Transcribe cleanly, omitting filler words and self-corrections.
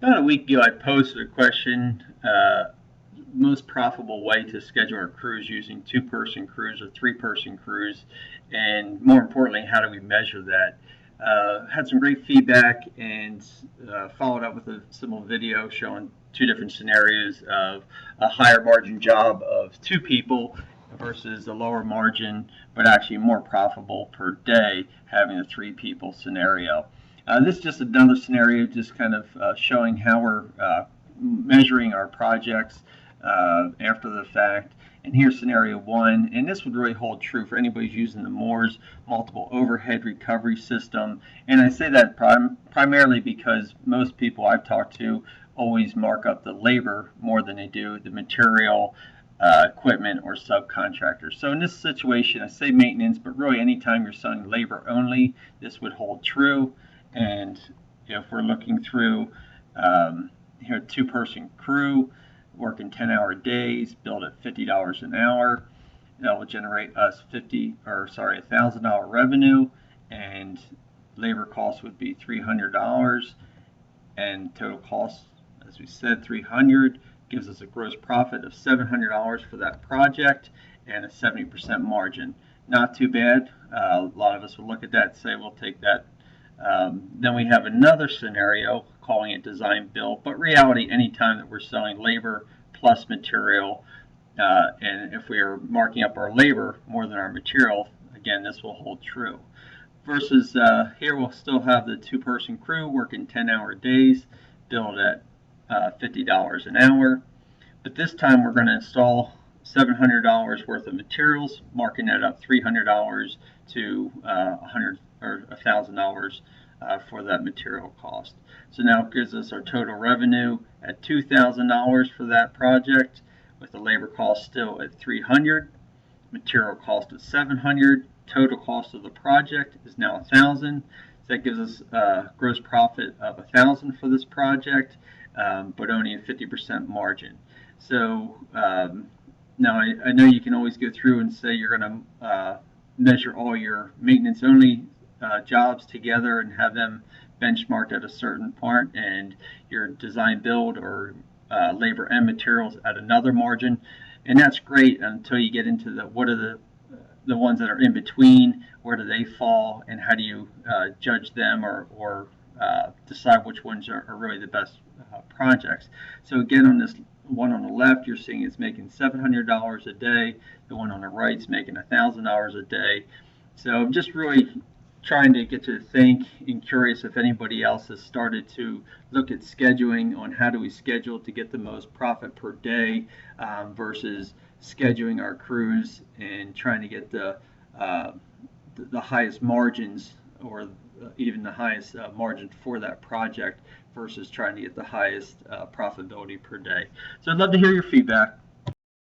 About a week ago, I posted a question, most profitable way to schedule our crews using two-person crews or three-person crews, and more importantly, how do we measure that? Had some great feedback and followed up with a simple video showing two different scenarios of a higher margin job of two people versus a lower margin but actually more profitable per day having a three people scenario. This is just another scenario, just kind of showing how we're measuring our projects after the fact. And here's scenario one, and this would really hold true for anybody who's using the Moore's multiple overhead recovery system. And I say that primarily because most people I've talked to always mark up the labor more than they do the material, equipment, or subcontractors. So in this situation, I say maintenance, but really anytime you're selling labor only, this would hold true. And if we're looking through here, two-person crew working 10-hour days, billed at $50 an hour, that will generate us $1,000 revenue, and labor costs would be $300, and total costs, as we said, $300, gives us a gross profit of $700 for that project and a 70% margin. Not too bad. A lot of us will look at that and say we'll take that. Then we have another scenario calling it design build, but reality, anytime that we're selling labor plus material, and if we are marking up our labor more than our material, again, this will hold true. Versus here we'll still have the two-person crew working 10-hour days, billed at $50 an hour, but this time we're going to install $700 worth of materials, marking that up $300 to $1,000 for that material cost. So now it gives us our total revenue at $2,000 for that project, with the labor cost still at $300, material cost at $700, total cost of the project is now $1,000. So that gives us a gross profit of $1,000 for this project, but only a 50% margin. So now I know you can always go through and say you're going to measure all your maintenance only jobs together and have them benchmarked at a certain part, and your design build or labor and materials at another margin, and that's great until you get into what are the ones that are in between, where do they fall, and how do you judge them or decide which ones are really the best projects. So again, on this one on the left, you're seeing it's making $700 a day. The one on the right is making $1,000 a day. So I'm just really trying to get you to think and curious if anybody else has started to look at scheduling on how do we schedule to get the most profit per day versus scheduling our crews and trying to get the highest margins or even the highest margin for that project versus trying to get the highest profitability per day. So I'd love to hear your feedback.